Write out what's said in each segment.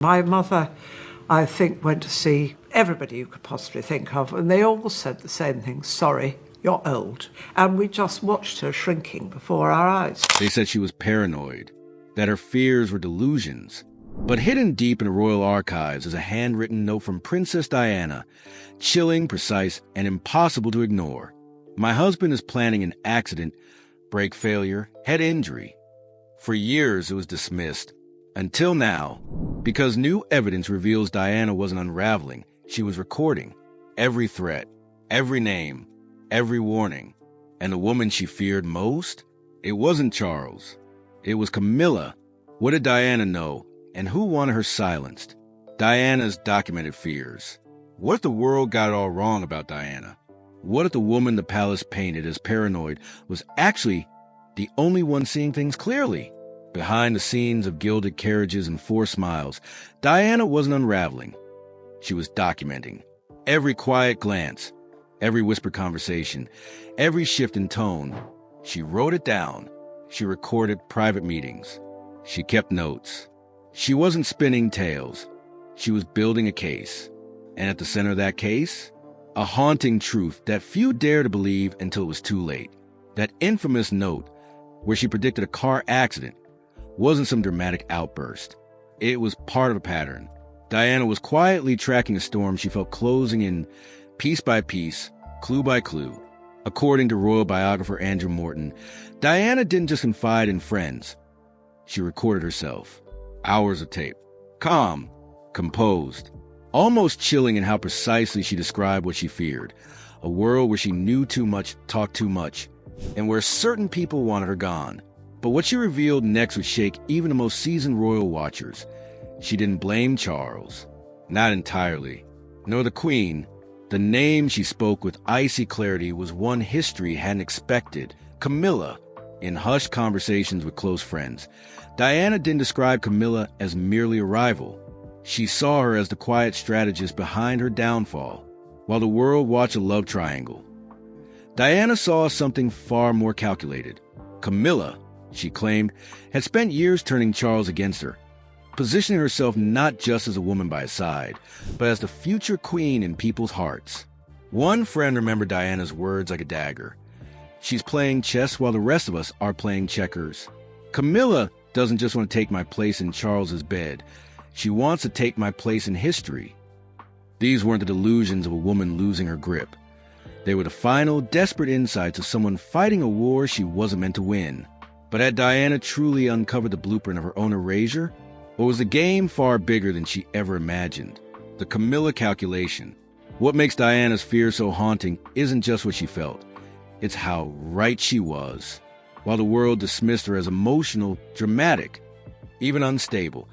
My mother, I think, went to see everybody you could possibly think of, and they all said the same thing: sorry, you're old. And we just watched her shrinking before our eyes. They said she was paranoid, that her fears were delusions. But hidden deep in the royal archives is a handwritten note from Princess Diana, chilling, precise, and impossible to ignore. My husband is planning an accident, brake failure, head injury. For years it was dismissed, until now, because new evidence reveals Diana wasn't unraveling. She was recording every threat, every name, every warning. And the woman she feared most? It wasn't Charles. It was Camilla. What did Diana know, and who wanted her silenced? Diana's documented fears. What if the world got it all wrong about Diana? What if the woman the palace painted as paranoid was actually the only one seeing things clearly? Behind the scenes of gilded carriages and forced smiles, Diana wasn't unraveling. She was documenting every quiet glance, every whispered conversation, every shift in tone. She wrote it down. She recorded private meetings. She kept notes. She wasn't spinning tales. She was building a case. And at the center of that case, a haunting truth that few dare to believe until it was too late. That infamous note where she predicted a car accident wasn't some dramatic outburst. It was part of a pattern. Diana was quietly tracking a storm she felt closing in piece by piece, clue by clue. According to royal biographer Andrew Morton, Diana didn't just confide in friends. She recorded herself. Hours of tape. Calm, composed, almost chilling in how precisely she described what she feared. A world where she knew too much, talked too much, and where certain people wanted her gone. But what she revealed next would shake even the most seasoned royal watchers. She didn't blame Charles. Not entirely. Nor the Queen. The name she spoke with icy clarity was one history hadn't expected. Camilla. In hushed conversations with close friends, Diana didn't describe Camilla as merely a rival. She saw her as the quiet strategist behind her downfall, while the world watched a love triangle. Diana saw something far more calculated. Camilla, she claimed, had spent years turning Charles against her, positioning herself not just as a woman by his side, but as the future queen in people's hearts. One friend remembered Diana's words like a dagger. She's playing chess while the rest of us are playing checkers. Camilla doesn't just want to take my place in Charles's bed. She wants to take my place in history. These weren't the delusions of a woman losing her grip. They were the final, desperate insights of someone fighting a war she wasn't meant to win. But had Diana truly uncovered the blueprint of her own erasure? Or was the game far bigger than she ever imagined? The Camilla calculation. What makes Diana's fear so haunting isn't just what she felt. It's how right she was. While the world dismissed her as emotional, dramatic, even unstable,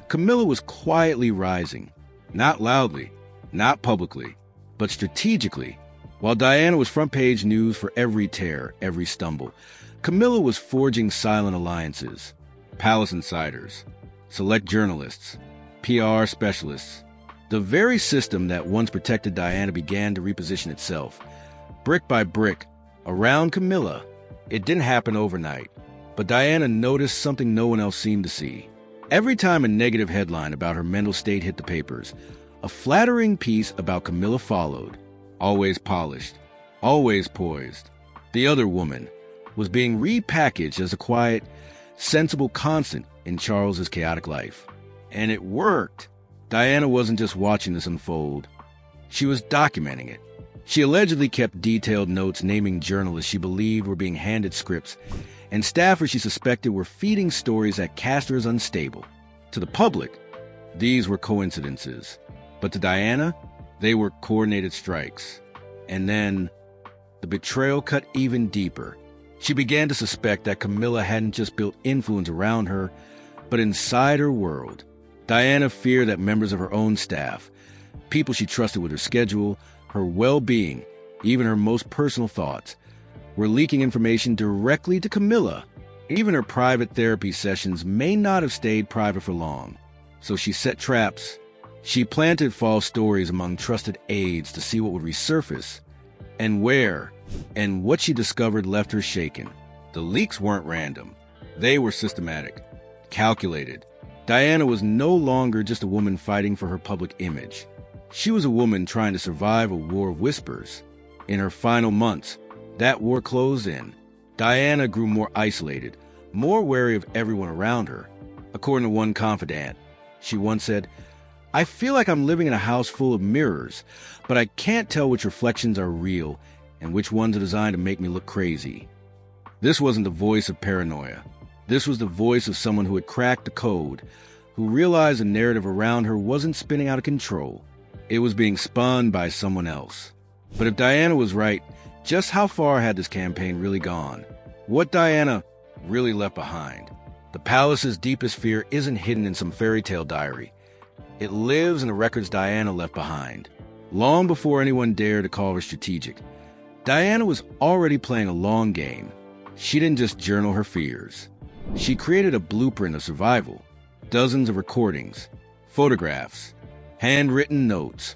Camilla was quietly rising. Not loudly, not publicly, but strategically. While Diana was front-page news for every tear, every stumble, Camilla was forging silent alliances. Palace insiders, select journalists, PR specialists. The very system that once protected Diana began to reposition itself, brick by brick, around Camilla. It didn't happen overnight, but Diana noticed something no one else seemed to see. Every time a negative headline about her mental state hit the papers, a flattering piece about Camilla followed. Always polished, always poised. The other woman was being repackaged as a quiet, sensible constant in Charles's chaotic life. And it worked. Diana wasn't just watching this unfold. She was documenting it. She allegedly kept detailed notes naming journalists she believed were being handed scripts, and staffers she suspected were feeding stories that cast her as unstable. To the public, these were coincidences. But to Diana, they were coordinated strikes. And then, the betrayal cut even deeper. She began to suspect that Camilla hadn't just built influence around her, but inside her world. Diana feared that members of her own staff, people she trusted with her schedule, her well-being, even her most personal thoughts, were leaking information directly to Camilla. Even her private therapy sessions may not have stayed private for long. So she set traps. She planted false stories among trusted aides to see what would resurface, and where, and what she discovered left her shaken. The leaks weren't random. They were systematic, calculated, Diana was no longer just a woman fighting for her public image. She was a woman trying to survive a war of whispers. In her final months, that war closed in. Diana grew more isolated, more wary of everyone around her. According to one confidant, she once said, "I feel like I'm living in a house full of mirrors, but I can't tell which reflections are real and which ones are designed to make me look crazy." This wasn't the voice of paranoia. This was the voice of someone who had cracked the code, who realized the narrative around her wasn't spinning out of control. It was being spun by someone else. But if Diana was right, just how far had this campaign really gone? What Diana really left behind? The palace's deepest fear isn't hidden in some fairy tale diary. It lives in the records Diana left behind. Long before anyone dared to call her strategic, Diana was already playing a long game. She didn't just journal her fears. She created a blueprint of survival. Dozens of recordings, photographs, handwritten notes,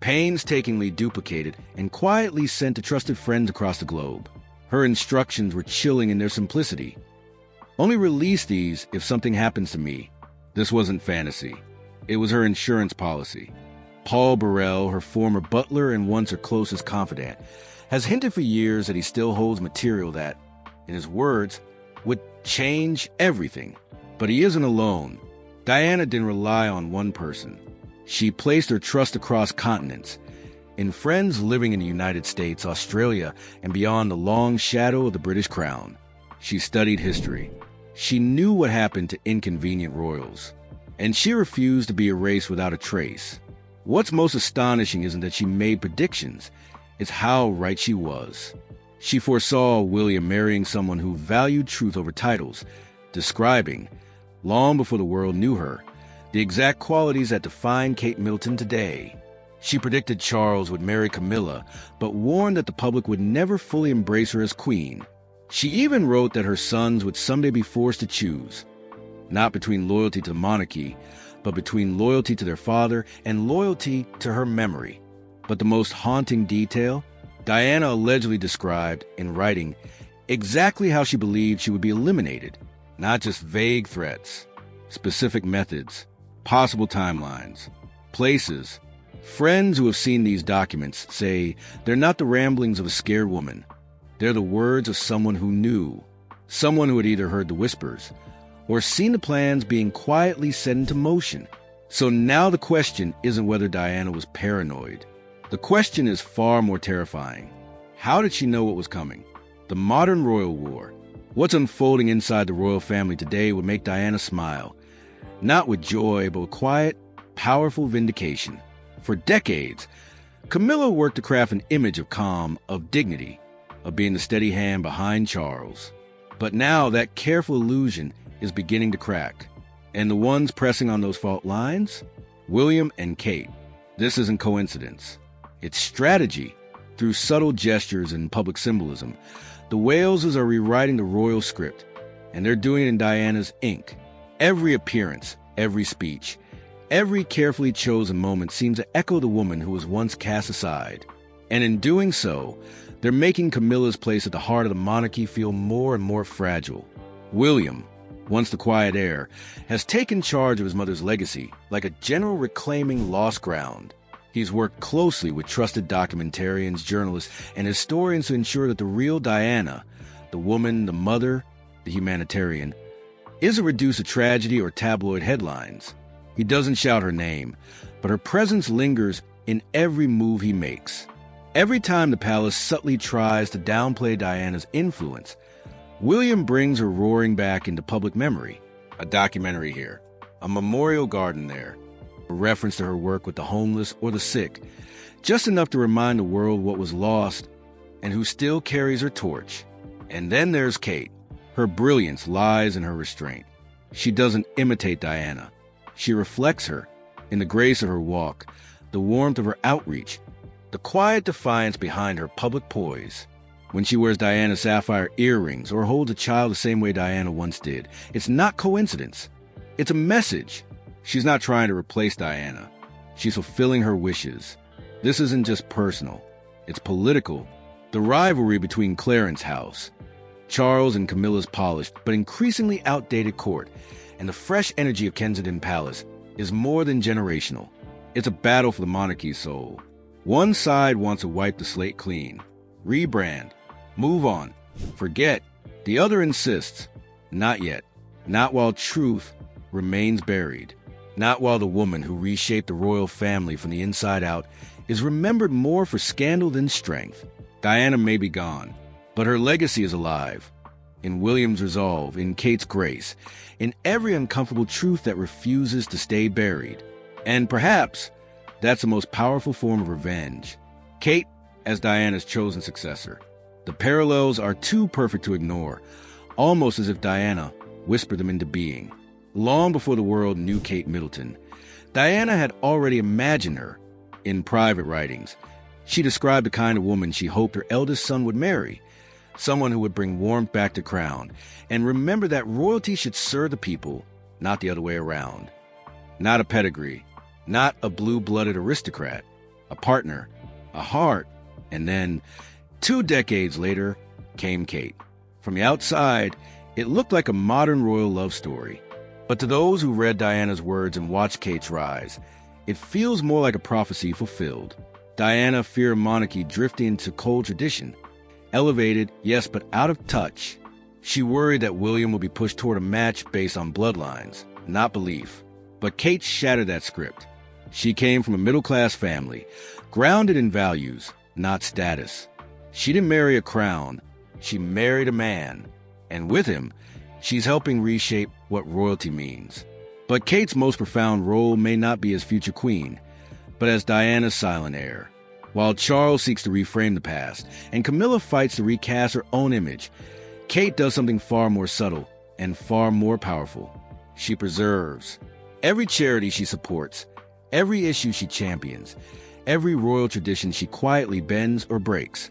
painstakingly duplicated and quietly sent to trusted friends across the globe. Her instructions were chilling in their simplicity. "Only release these if something happens to me." This wasn't fantasy. It was her insurance policy. Paul Burrell, her former butler and once her closest confidant, has hinted for years that he still holds material that, in his words, would change everything. But he isn't alone. Diana didn't rely on one person. She placed her trust across continents, in friends living in the United States, Australia, and beyond the long shadow of the British Crown. She studied history. She knew what happened to inconvenient royals, and she refused to be erased without a trace. What's most astonishing isn't that she made predictions, it's how right she was. She foresaw William marrying someone who valued truth over titles, describing, long before the world knew her, the exact qualities that define Kate Middleton today. She predicted Charles would marry Camilla, but warned that the public would never fully embrace her as queen. She even wrote that her sons would someday be forced to choose, not between loyalty to the monarchy, but between loyalty to their father and loyalty to her memory. But the most haunting detail, Diana allegedly described, in writing, exactly how she believed she would be eliminated. Not just vague threats, specific methods, possible timelines, places. Friends who have seen these documents say they're not the ramblings of a scared woman. They're the words of someone who knew, someone who had either heard the whispers or seen the plans being quietly set into motion. So now the question isn't whether Diana was paranoid. The question is far more terrifying. How did she know what was coming? The modern royal war. What's unfolding inside the royal family today would make Diana smile, not with joy, but with quiet, powerful vindication. For decades, Camilla worked to craft an image of calm, of dignity, of being the steady hand behind Charles. But now that careful illusion is beginning to crack. And the ones pressing on those fault lines? William and Kate. This isn't coincidence. It's strategy. Through subtle gestures and public symbolism, the Waleses are rewriting the royal script, and they're doing it in Diana's ink. Every appearance, every speech, every carefully chosen moment seems to echo the woman who was once cast aside. And in doing so, they're making Camilla's place at the heart of the monarchy feel more and more fragile. William, once the quiet heir, has taken charge of his mother's legacy like a general reclaiming lost ground. He's worked closely with trusted documentarians, journalists, and historians to ensure that the real Diana, the woman, the mother, the humanitarian, isn't reduced to tragedy or tabloid headlines. He doesn't shout her name, but her presence lingers in every move he makes. Every time the palace subtly tries to downplay Diana's influence, William brings her roaring back into public memory. A documentary here, a memorial garden there, a reference to her work with the homeless or the sick, just enough to remind the world what was lost and who still carries her torch. And then there's Kate. Her brilliance lies in her restraint. She doesn't imitate Diana. She reflects her in the grace of her walk, the warmth of her outreach, the quiet defiance behind her public poise. When she wears Diana's sapphire earrings or holds a child the same way Diana once did, it's not coincidence. It's a message. She's not trying to replace Diana. She's fulfilling her wishes. This isn't just personal. It's political. The rivalry between Clarence House, Charles and Camilla's polished but increasingly outdated court, and the fresh energy of Kensington Palace is more than generational. It's a battle for the monarchy's soul. One side wants to wipe the slate clean, rebrand, move on, forget. The other insists, not yet, not while truth remains buried, not while the woman who reshaped the royal family from the inside out is remembered more for scandal than strength. Diana may be gone, but her legacy is alive. In William's resolve, in Kate's grace, in every uncomfortable truth that refuses to stay buried. And perhaps that's the most powerful form of revenge. Kate as Diana's chosen successor. The parallels are too perfect to ignore, almost as if Diana whispered them into being. Long before the world knew Kate Middleton, Diana had already imagined her in private writings. She described the kind of woman she hoped her eldest son would marry, someone who would bring warmth back to crown, and remember that royalty should serve the people, not the other way around. Not a pedigree, not a blue-blooded aristocrat, a partner, a heart, and then, 2 decades later, came Kate. From the outside, it looked like a modern royal love story. But to those who read Diana's words and watched Kate's rise, it feels more like a prophecy fulfilled. Diana feared monarchy drifting into cold tradition. Elevated, yes, but out of touch. She worried that William would be pushed toward a match based on bloodlines, not belief. But Kate shattered that script. She came from a middle-class family, grounded in values, not status. She didn't marry a crown. She married a man. And with him, she's helping reshape what royalty means. But Kate's most profound role may not be as future queen, but as Diana's silent heir. While Charles seeks to reframe the past, and Camilla fights to recast her own image, Kate does something far more subtle and far more powerful. She preserves. Every charity she supports, every issue she champions, every royal tradition she quietly bends or breaks.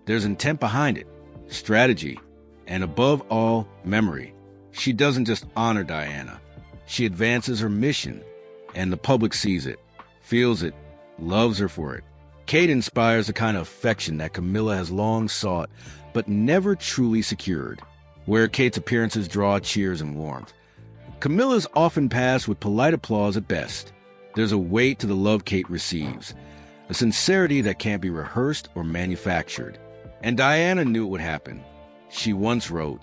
There's intent behind it, strategy, and above all, memory. She doesn't just honor Diana. She advances her mission, and the public sees it, feels it, loves her for it. Kate inspires the kind of affection that Camilla has long sought, but never truly secured, where Kate's appearances draw cheers and warmth. Camilla's often passed with polite applause at best. There's a weight to the love Kate receives, a sincerity that can't be rehearsed or manufactured. And Diana knew it would happen. She once wrote,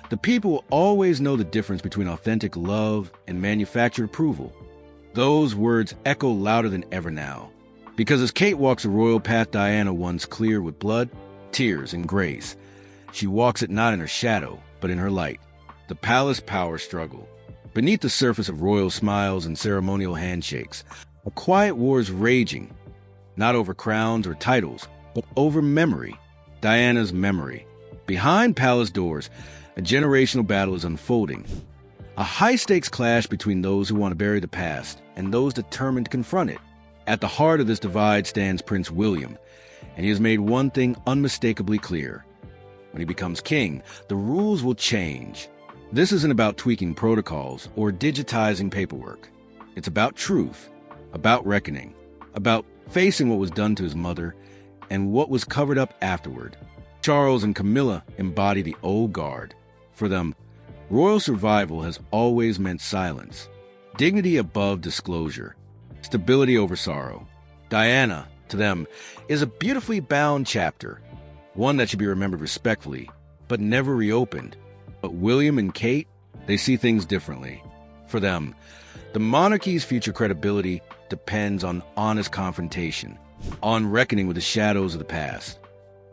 "The people will always know the difference between authentic love and manufactured approval." Those words echo louder than ever now. Because as Kate walks the royal path Diana once cleared with blood, tears, and grace, she walks it not in her shadow, but in her light. The palace power struggle. Beneath the surface of royal smiles and ceremonial handshakes, a quiet war is raging, not over crowns or titles, but over memory, Diana's memory. Behind palace doors, a generational battle is unfolding. A high-stakes clash between those who want to bury the past and those determined to confront it. At the heart of this divide stands Prince William, and he has made one thing unmistakably clear. When he becomes king, the rules will change. This isn't about tweaking protocols or digitizing paperwork. It's about truth, about reckoning, about facing what was done to his mother and what was covered up afterward. Charles and Camilla embody the old guard. For them, royal survival has always meant silence, dignity above disclosure, stability over sorrow. Diana, to them, is a beautifully bound chapter, one that should be remembered respectfully, but never reopened. But William and Kate, they see things differently. For them, the monarchy's future credibility depends on honest confrontation, on reckoning with the shadows of the past.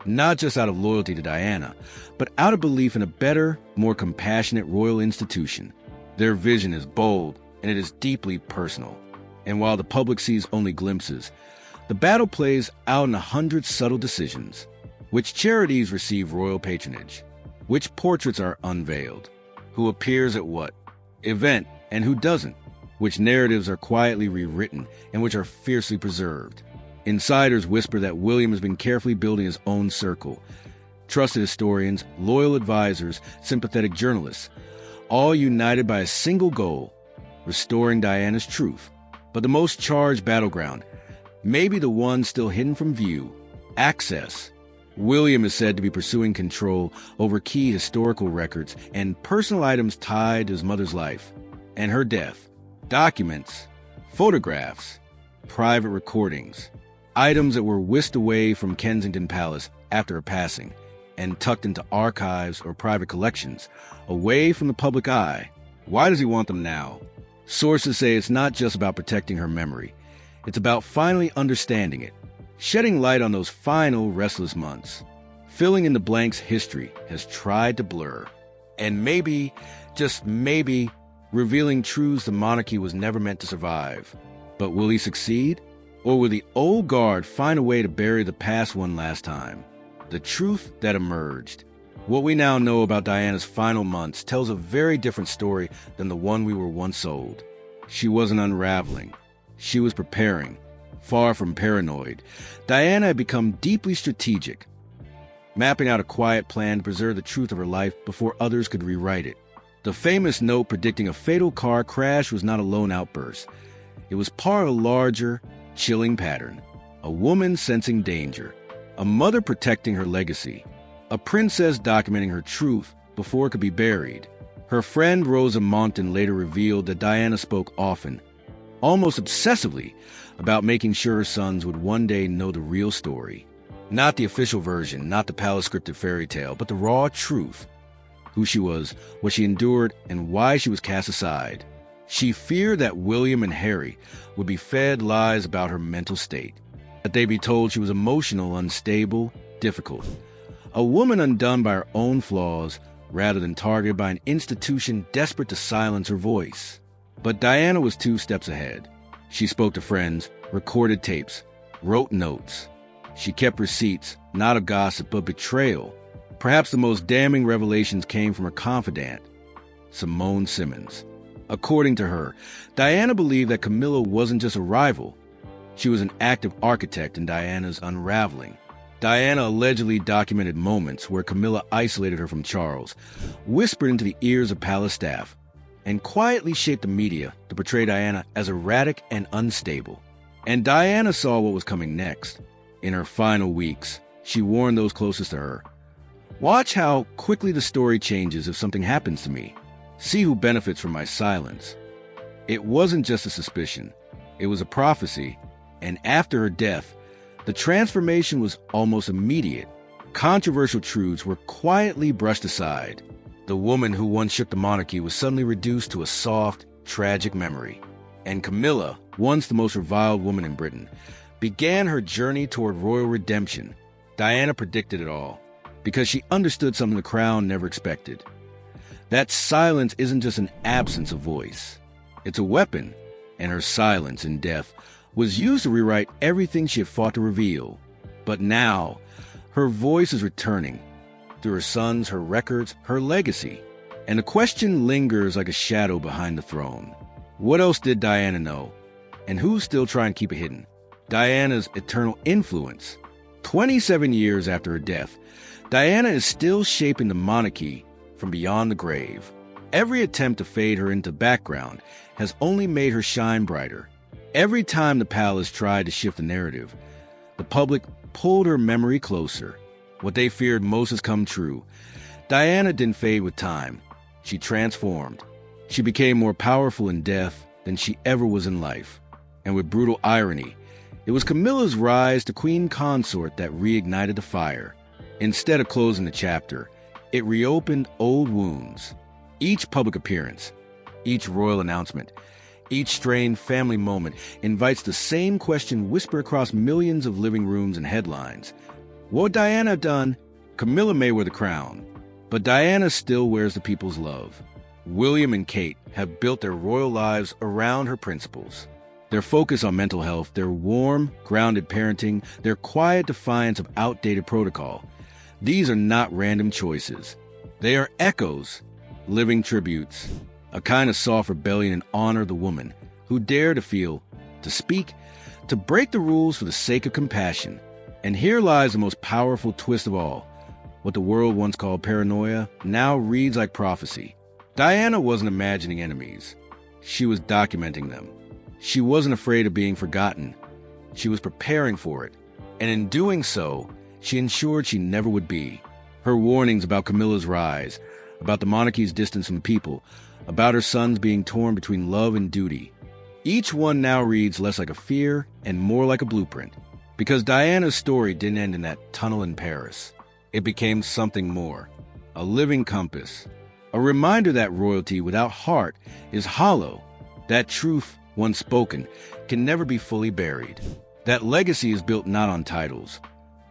Not just out of loyalty to Diana, but out of belief in a better, more compassionate royal institution. Their vision is bold, and it is deeply personal. And while the public sees only glimpses, the battle plays out in 100 subtle decisions. Which charities receive royal patronage? Which portraits are unveiled? Who appears at what event and who doesn't? Which narratives are quietly rewritten and which are fiercely preserved? Insiders whisper that William has been carefully building his own circle. Trusted historians, loyal advisors, sympathetic journalists, all united by a single goal, restoring Diana's truth. But the most charged battleground, maybe the one still hidden from view, access. William is said to be pursuing control over key historical records and personal items tied to his mother's life. and her death, documents, photographs, private recordings, items that were whisked away from Kensington Palace after her passing and tucked into archives or private collections, away from the public eye. Why does he want them now? Sources say it's not just about protecting her memory. It's about finally understanding it, shedding light on those final restless months. Filling in the blanks history has tried to blur. And maybe, just maybe, revealing truths the monarchy was never meant to survive. But will he succeed? Or will the old guard find a way to bury the past one last time? The truth that emerged. What we now know about Diana's final months tells a very different story than the one we were once sold. She wasn't unraveling. She was preparing. Far from paranoid, Diana had become deeply strategic, mapping out a quiet plan to preserve the truth of her life before others could rewrite it. The famous note predicting a fatal car crash was not a lone outburst. It was part of a larger, chilling pattern. A woman sensing danger. A mother protecting her legacy. A princess documenting her truth before it could be buried. Her friend Rosa Monckton later revealed that Diana spoke often, almost obsessively, about making sure her sons would one day know the real story. Not the official version, not the palace-scripted fairy tale, but the raw truth. Who she was, what she endured, and why she was cast aside. She feared that William and Harry would be fed lies about her mental state, that they'd be told she was emotional, unstable, difficult. A woman undone by her own flaws, rather than targeted by an institution desperate to silence her voice. But Diana was 2 steps ahead. She spoke to friends, recorded tapes, wrote notes. She kept receipts, not of gossip, but betrayal. Perhaps the most damning revelations came from her confidant, Simone Simmons. According to her, Diana believed that Camilla wasn't just a rival. She was an active architect in Diana's unraveling. Diana allegedly documented moments where Camilla isolated her from Charles, whispered into the ears of palace staff, and quietly shaped the media to portray Diana as erratic and unstable. And Diana saw what was coming next. In her final weeks, she warned those closest to her, "Watch how quickly the story changes if something happens to me. See who benefits from my silence." It wasn't just a suspicion. It was a prophecy. And after her death, the transformation was almost immediate. Controversial truths were quietly brushed aside. The woman who once shook the monarchy was suddenly reduced to a soft, tragic memory. And Camilla, once the most reviled woman in Britain, began her journey toward royal redemption. Diana predicted it all, because she understood something the crown never expected. That silence isn't just an absence of voice. It's a weapon, and her silence in death was used to rewrite everything she had fought to reveal. But now, her voice is returning, through her sons, her records, her legacy. And the question lingers like a shadow behind the throne. What else did Diana know? And who's still trying to keep it hidden? Diana's eternal influence. 27 years after her death, Diana is still shaping the monarchy from beyond the grave. Every attempt to fade her into the background has only made her shine brighter. Every time the palace tried to shift the narrative, the public pulled her memory closer. What they feared most has come true. Diana didn't fade with time. She transformed. She became more powerful in death than she ever was in life. And with brutal irony, it was Camilla's rise to queen consort that reignited the fire. Instead of closing the chapter, it reopened old wounds. Each public appearance, each royal announcement, each strained family moment invites the same question whispered across millions of living rooms and headlines. What would Diana have done? Camilla may wear the crown, but Diana still wears the people's love. William and Kate have built their royal lives around her principles. Their focus on mental health, their warm, grounded parenting, their quiet defiance of outdated protocol. These are not random choices. They are echoes, living tributes, a kind of soft rebellion in honor of the woman who dare to feel, to speak, to break the rules for the sake of compassion. And here lies the most powerful twist of all. What the world once called paranoia now reads like prophecy. Diana wasn't imagining enemies. She was documenting them. She wasn't afraid of being forgotten. She was preparing for it. And in doing so, she ensured she never would be. Her warnings about Camilla's rise, about the monarchy's distance from the people, about her sons being torn between love and duty. Each one now reads less like a fear and more like a blueprint, because Diana's story didn't end in that tunnel in Paris. It became something more, a living compass, a reminder that royalty without heart is hollow, that truth, once spoken, can never be fully buried, that legacy is built not on titles,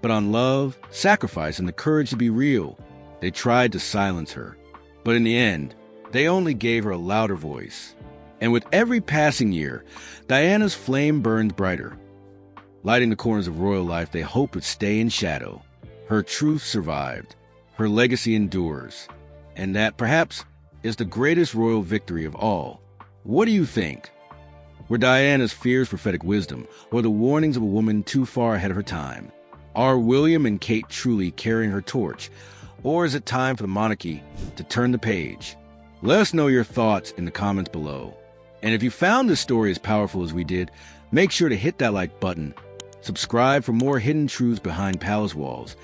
but on love, sacrifice, and the courage to be real. They tried to silence her, but in the end, they only gave her a louder voice. And with every passing year, Diana's flame burns brighter, lighting the corners of royal life they hoped would stay in shadow. Her truth survived, her legacy endures, and that, perhaps, is the greatest royal victory of all. What do you think? Were Diana's fears prophetic wisdom, or the warnings of a woman too far ahead of her time? Are William and Kate truly carrying her torch, or is it time for the monarchy to turn the page? Let us know your thoughts in the comments below. And if you found this story as powerful as we did, make sure to hit that like button, subscribe for more hidden truths behind palace walls,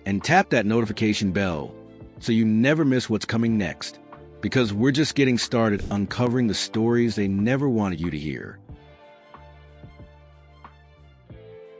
and tap that notification bell so you never miss what's coming next, because we're just getting started uncovering the stories they never wanted you to hear.